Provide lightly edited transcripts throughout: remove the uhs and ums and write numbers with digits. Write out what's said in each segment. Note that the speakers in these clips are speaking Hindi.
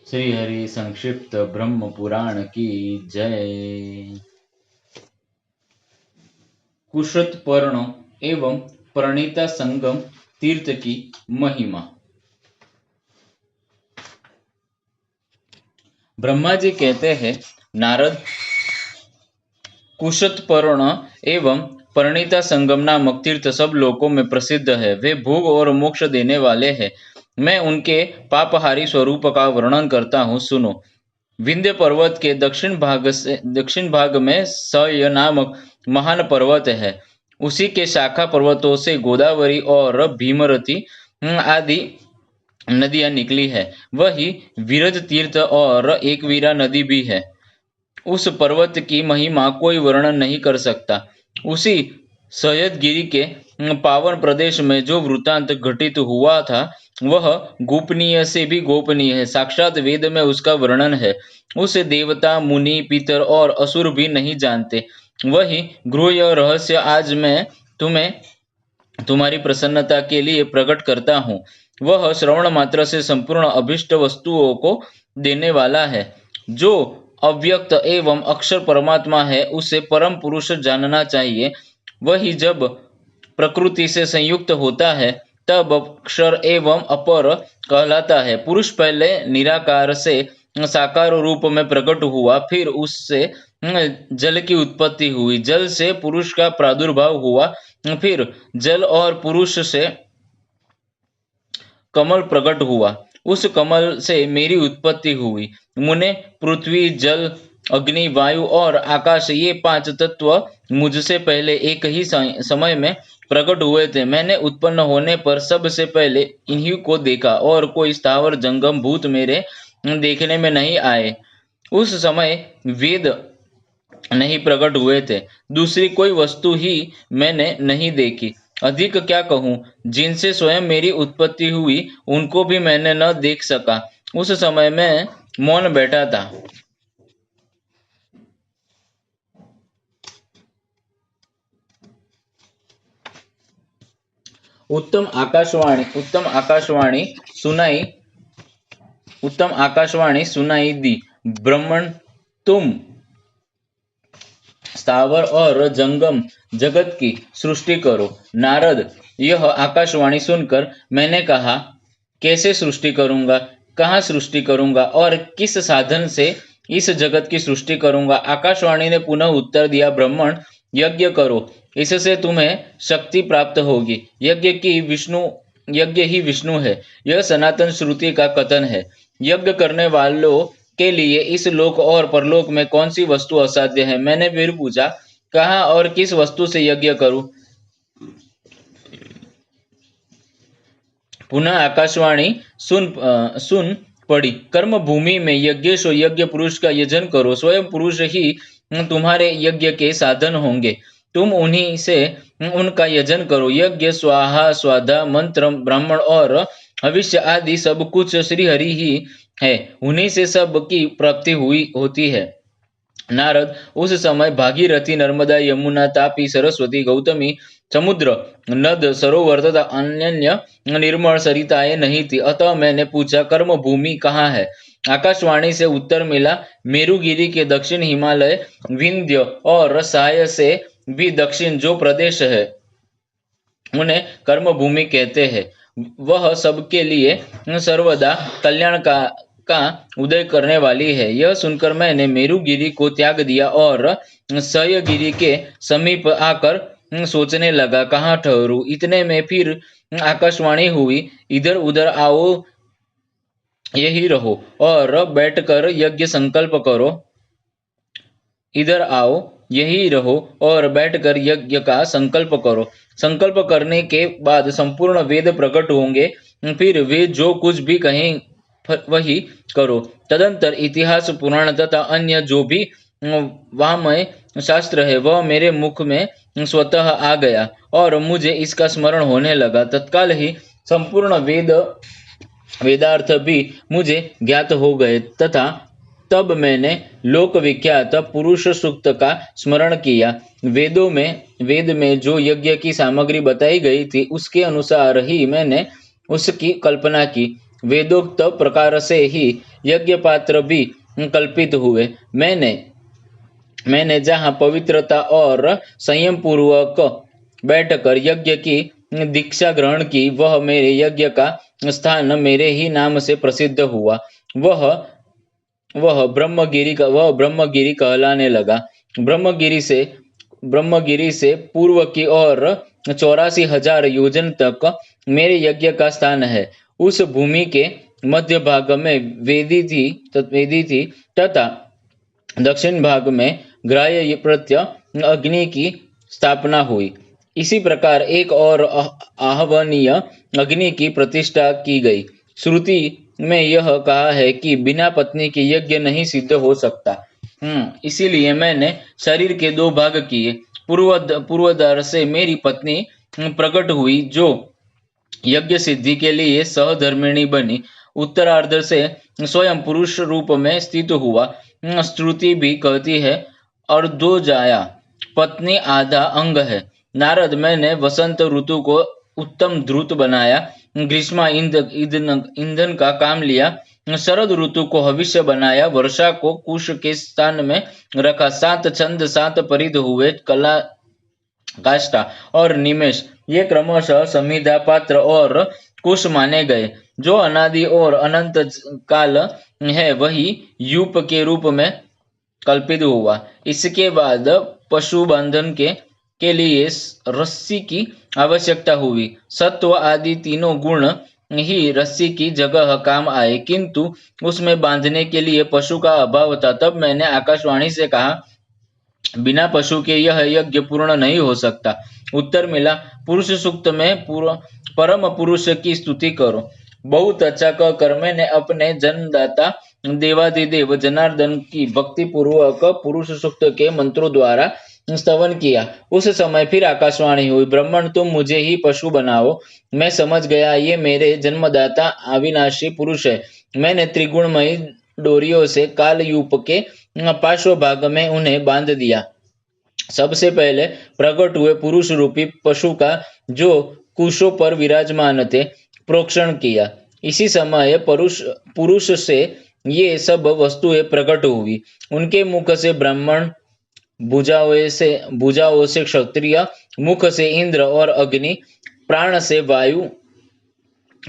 श्री हरि संक्षिप्त ब्रह्म पुराण की जय। कुशत पर्ण एवं प्रणीता संगम तीर्थ की महिमा। ब्रह्मा जी कहते हैं, नारद, कुशत पर्ण एवं प्रणीता संगम नामक तीर्थ सब लोकों में प्रसिद्ध है। वे भोग और मोक्ष देने वाले हैं। मैं उनके पापहारी स्वरूप का वर्णन करता हूँ, सुनो। विंध्य पर्वत के दक्षिण भाग में सय नामक महान पर्वत है। उसी के शाखा पर्वतों से गोदावरी और भीमरती आदि नदियां निकली है। वही विरज तीर्थ और एकवीरा नदी भी है। उस पर्वत की महिमा कोई वर्णन नहीं कर सकता। उसी सह्याद्री के पावन प्रदेश में जो वृतांत घटित हुआ था वह गोपनीय से भी गोपनीय है। साक्षात वेद में उसका वर्णन है। उसे देवता, मुनि, पितर और असुर भी नहीं जानते। वही गृह्य रहस्य आज मैं तुम्हें तुम्हारी प्रसन्नता के लिए प्रकट करता हूँ। वह श्रवण मात्र से संपूर्ण अभिष्ट वस्तुओं को देने वाला है। जो अव्यक्त एवं अक्षर परमात्मा है उसे परम पुरुष जानना चाहिए। वही जब प्रकृति से संयुक्त होता है तब अक्षर एवं अपर कहलाता है। पुरुष पहले निराकार से साकार रूप में प्रकट हुआ, फिर उससे जल की उत्पत्ति हुई। जल से पुरुष का प्रादुर्भाव हुआ, फिर जल और पुरुष से कमल प्रकट हुआ। उस कमल से मेरी उत्पत्ति हुई। मुने, पृथ्वी, जल, अग्नि, वायु और आकाश, ये 5 तत्व मुझसे पहले एक ही समय में प्रकट हुए थे। मैंने उत्पन्न होने पर सबसे पहले इन्हीं को देखा और कोई स्थावर जंगम भूत मेरे देखने में नहीं आए। उस समय वेद नहीं प्रकट हुए थे। दूसरी कोई वस्तु ही मैंने नहीं देखी। अधिक क्या कहूँ, जिनसे स्वयं मेरी उत्पत्ति हुई उनको भी मैंने न देख सका। उस समय मैं मौन बैठा था। उत्तम आकाशवाणी सुनाई दी। ब्रह्मण, तुम स्थावर और जंगम जगत की सृष्टि करो। नारद, यह आकाशवाणी सुनकर मैंने कहा, कैसे सृष्टि करूंगा, कहाँ सृष्टि करूंगा और किस साधन से इस जगत की सृष्टि करूंगा। आकाशवाणी ने पुनः उत्तर दिया, ब्राह्मण, यज्ञ करो, इससे तुम्हें शक्ति प्राप्त होगी। यज्ञ ही विष्णु है, यह सनातन श्रुति का कथन है। यज्ञ करने वालों के लिए इस लोक और परलोक में कौन सी वस्तु असाध्य है। मैंने फिर पूछा, कहाँ और किस वस्तु से यज्ञ करूं। पुनः आकाशवाणी सुन पड़ी, कर्म भूमि में यज्ञेशो, यज्ञ पुरुष का यजन करो। स्वयं पुरुष ही तुम्हारे यज्ञ के साधन होंगे, तुम उन्हीं से उनका यजन करो। यज्ञ, स्वाहा, स्वाधा, मंत्र, ब्राह्मण और भविष्य आदि सब कुछ श्री हरि ही है। उन्हीं से सब की प्राप्ति होती है। नारद, उस समय भागीरथी, नर्मदा, यमुना, तापी, सरस्वती, गौतमी, समुद्र, नद, सरोवर तथा अन्य निर्मल सरिताएं नहीं थी। अतः मैंने पूछा, कर्म भूमि कहाँ है। आकाशवाणी से उत्तर मिला, मेरुगिरी के दक्षिण हिमालय, विंध्य और सहाय से भी दक्षिण जो प्रदेश है उन्हें कर्म भूमि कहते हैं। वह सबके लिए सर्वदा कल्याण का उदय करने वाली है। यह सुनकर मैंने मेरुगिरी को त्याग दिया और सह्याद्री के समीप आकर सोचने लगा, कहाँ ठहरूं। इतने में फिर आकाशवाणी हुई, इधर उधर आओ, यही रहो और बैठकर यज्ञ संकल्प करो। इधर आओ, यही रहो और बैठकर यज्ञ का संकल्प करो। संकल्प करने के बाद संपूर्ण वेद प्रकट होंगे। फिर वे जो कुछ भी कहें वही करो। तदंतर इतिहास, पुराण तथा अन्य जो भी वाङ्मय शास्त्र है वह मेरे मुख में स्वतः आ गया और मुझे इसका स्मरण होने लगा। तत्काल ही संपूर्ण वेदार्थ भी मुझे ज्ञात हो गए तथा तब मैंने लोक विख्यात पुरुष सूक्त का स्मरण किया। वेद में जो यज्ञ की सामग्री बताई गई थी उसके अनुसार ही मैंने उसकी कल्पना की। वेदोक्त प्रकार से ही यज्ञ पात्र भी कल्पित हुए। मैंने जहाँ पवित्रता और संयम पूर्वक बैठकर यज्ञ की दीक्षा ग्रहण की, वह मेरे यज्ञ का स्थान मेरे ही नाम से प्रसिद्ध हुआ। वह वह ब्रह्मगिरी कहलाने लगा। ब्रह्मगिरी से पूर्व की ओर 84,000 योजन तक मेरे यज्ञ का स्थान है। उस भूमि के मध्य भाग में वेदी थी तथा दक्षिण भाग में ग्राह्य प्रत्य अग्नि की स्थापना हुई। इसी प्रकार एक और आहवनीय अग्नि की प्रतिष्ठा की गई। श्रुति में यह कहा है कि बिना पत्नी के यज्ञ नहीं सिद्ध हो सकता। इसीलिए मैंने शरीर के 2 भाग किए। पूर्वद्वार से मेरी पत्नी प्रकट हुई, जो यज्ञ सिद्धि के लिए सहधर्मिणी बनी। उत्तरार्ध से स्वयं पुरुष रूप में स्थित हुआ। श्रुति भी कहती है, और 2 जाया, पत्नी आधा अंग है। नारद, मैंने वसंत ऋतु को उत्तम ध्रुत बनाया, ग्रीष्मा ईंधन का काम लिया, शरद ऋतु को हविष्य बनाया, वर्षा को कुश के स्थान में रखा। 7 छंद 7 परिध हुए, कला काष्ठा और निमेष ये क्रमशः संविदा पात्र और कुश माने गए। जो अनादि और अनंत काल है वही यूप के रूप में कल्पित हुआ। इसके बाद पशु बंधन के लिए रस्सी की आवश्यकता हुई। सत्व आदि तीनों गुण ही रस्सी की जगह काम आए, किंतु उसमें बांधने के लिए पशु का अभाव था। तब मैंने आकाशवाणी से कहा, बिना पशु के यह यज्ञ पूर्ण नहीं हो सकता। उत्तर मिला, पुरुष सूक्त में परम पुरुष की स्तुति करो। बहुत अच्छा कहकर मैंने अपने जन्मदाता देवादिदेव जनार्दन की भक्ति पूर्वक पुरुष सूक्त के मंत्रों द्वारा स्तवन किया। उस समय फिर आकाशवाणी हुई, ब्राह्मण तुम मुझे ही पशु बनाओ। मैं समझ गया, ये मेरे जन्मदाता अविनाशी पुरुष है। मैंने त्रिगुणमयी डोरियों से कालयूप के पार्श्व भाग में उन्हें बांध दिया। सबसे पहले प्रकट हुए पुरुष रूपी पशु का, जो कुशों पर विराजमान थे, प्रोक्षण किया। इसी समय पुरुष से ये सब वस्तुएं प्रकट हुई। उनके मुख से ब्राह्मण, भुजाओं से क्षत्रिय, मुख से इंद्र और अग्नि, प्राण से वायु,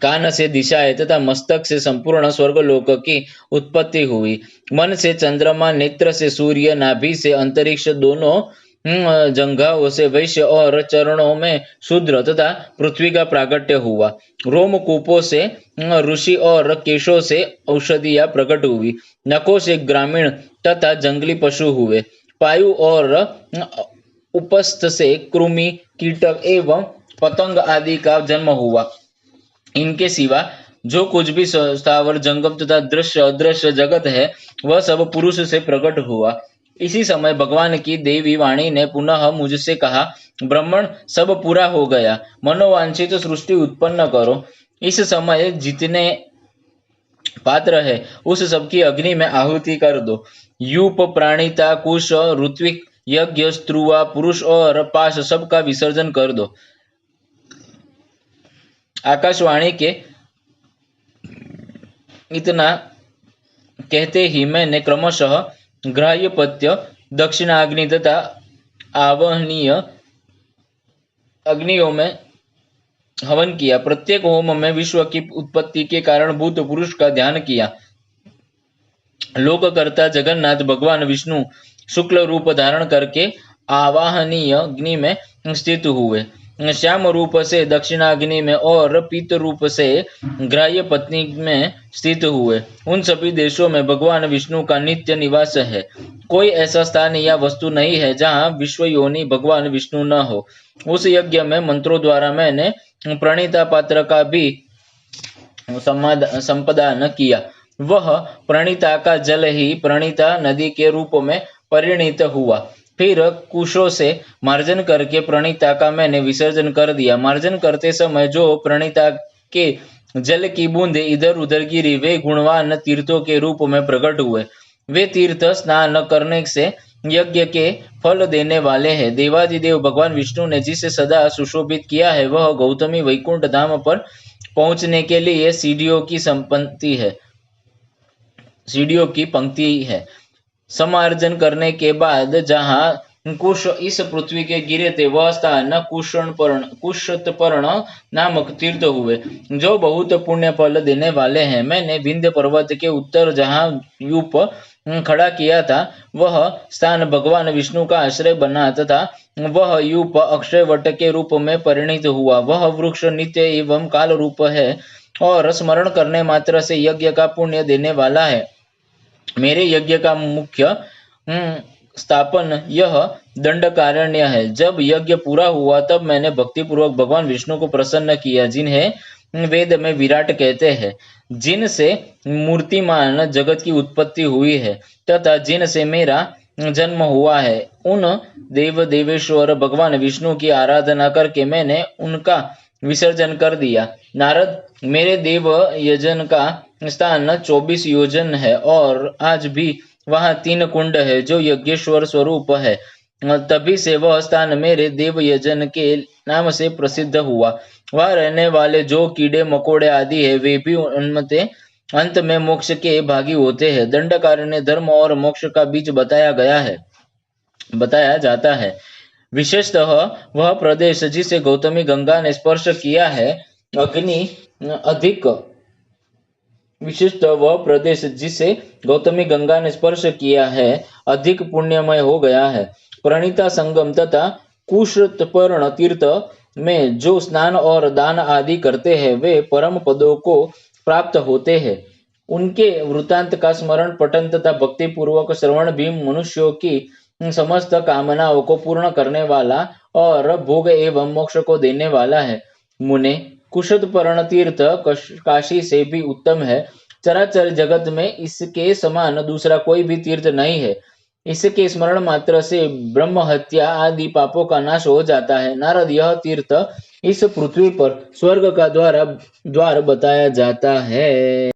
कान से दिशाएं तथा मस्तक से संपूर्ण स्वर्गलोक की उत्पत्ति हुई। मन से चंद्रमा, नेत्र से सूर्य, नाभि से अंतरिक्ष, दोनों जंघाओं से वैश्य और चरणों में शूद्र तथा पृथ्वी का प्रागट्य हुआ। रोमकूपों से ऋषि और केशों से औषधियां प्रकट हुई। नखों से ग्रामीण तथा जंगली पशु हुए। पायु और उपस्थ से कृमि, कीटक एवं पतंग आदि का जन्म हुआ। इनके सिवा जो कुछ भी स्थावर, जंगम तथा दृश्य अदृश्य जगत है, वह सब पुरुष से प्रकट हुआ। इसी समय भगवान की देवी वाणी ने पुनः मुझसे कहा, ब्राह्मण सब पूरा हो गया, मनोवांछित सृष्टि उत्पन्न करो। इस समय जितने पात्र है उस सबकी अग्नि में आहुति कर दो। यूप, प्राणिता, कुश, ऋत्विक, यज्ञ, स्त्रुवा, पुरुष और पाश सबका विसर्जन कर दो। आकाशवाणी के इतना कहते ही मैंने क्रमशः ग्राह्यपत्य, दक्षिणाग्नि तथा आवहनीय अग्नियों में हवन किया। प्रत्येक होम में विश्व की उत्पत्ति के कारणभूत पुरुष का ध्यान किया। लोककर्ता जगन्नाथ भगवान विष्णु शुक्ल रूप धारण करके आवाहनीय अग्नि में स्थित हुए। श्याम रूप से दक्षिणाग्नि में और पीत रूप से ग्राह्य पत्नी में स्थित हुए। उन सभी देशों में भगवान विष्णु का नित्य निवास है। कोई ऐसा स्थान या वस्तु नहीं है जहाँ विश्वयोनि भगवान विष्णु न हो। उस यज्ञ में मंत्रों द्वारा मैंने प्रणीता पात्र का भी संपादन किया। वह प्रणीता का जल ही प्रणीता नदी के रूप में परिणित हुआ। फिर कुशों से मार्जन करके प्रणीता का मैंने विसर्जन कर दिया। मार्जन करते समय जो प्रणीता के जल की बूंदे इधर उधर गिरी, वे गुणवान तीर्थों के रूप में प्रकट हुए। वे तीर्थ स्नान करने से यज्ञ के फल देने वाले हैं। देवादिदेव भगवान विष्णु ने जिसे सदा सुशोभित किया है, वह गौतमी वैकुंठ धाम पर पहुंचने के लिए सीढ़ियों की पंक्ति है। समार्जन करने के बाद जहाँ कुश इस पृथ्वी के गिरे थे, वह स्थान कुशतपर्ण नामक तीर्थ हुए, जो बहुत पुण्य फल देने वाले हैं। मैंने विंध्य पर्वत के उत्तर जहाँ यूप खड़ा किया था, वह स्थान भगवान विष्णु का आश्रय बना तथा वह यूप अक्षय वट के रूप में परिणित हुआ। वह वृक्ष नित्य एवं काल रूप है और स्मरण करने मात्र से यज्ञ का पुण्य देने वाला है। मेरे यज्ञ का मुख्य स्थापन यह दंडकारण्य है। जब यज्ञ पूरा हुआ तब मैंने भक्तिपूर्वक भगवान विष्णु को प्रसन्न किया, जिन्हें वेद में विराट कहते हैं, जिनसे मूर्तिमान जगत की उत्पत्ति हुई है तथा जिनसे मेरा जन्म हुआ है। उन देव देवेश्वर भगवान विष्णु की आराधना करके मैंने उनका विसर्जन कर दिया। नारद, मेरे देव यजन का स्थान 24 योजन है और आज भी वहाँ 3 कुंड है जो यज्ञेश्वर स्वरूप है। तभी से वह स्थान मेरे देव यजन के नाम से प्रसिद्ध हुआ। वहाँ रहने वाले जो कीड़े मकोड़े आदि है, वे भी उनमें अंत में मोक्ष के भागी होते हैं। दंडकारण्य धर्म और मोक्ष का बीज बताया जाता है। विशेषतः वह प्रदेश जिसे गौतमी गंगा ने स्पर्श किया है, अधिक पुण्यमय हो गया है। प्रणीता संगम तथा कुशतपर्ण तीर्थ में जो स्नान और दान आदि करते हैं, वे परम पदों को प्राप्त होते हैं। उनके वृत्तांत का स्मरण पठन तथा भक्ति पूर्वक श्रवण भी मनुष्यों की समस्त कामनाओं को पूर्ण करने वाला और भोग एवं मोक्ष को देने वाला है। मुने, कुशतपर्ण तीर्थ काशी से भी उत्तम है। चराचर जगत में इसके समान दूसरा कोई भी तीर्थ नहीं है। इसके स्मरण मात्र से ब्रह्म हत्या आदि पापों का नाश हो जाता है। नारद, यह तीर्थ इस पृथ्वी पर स्वर्ग का द्वार बताया जाता है।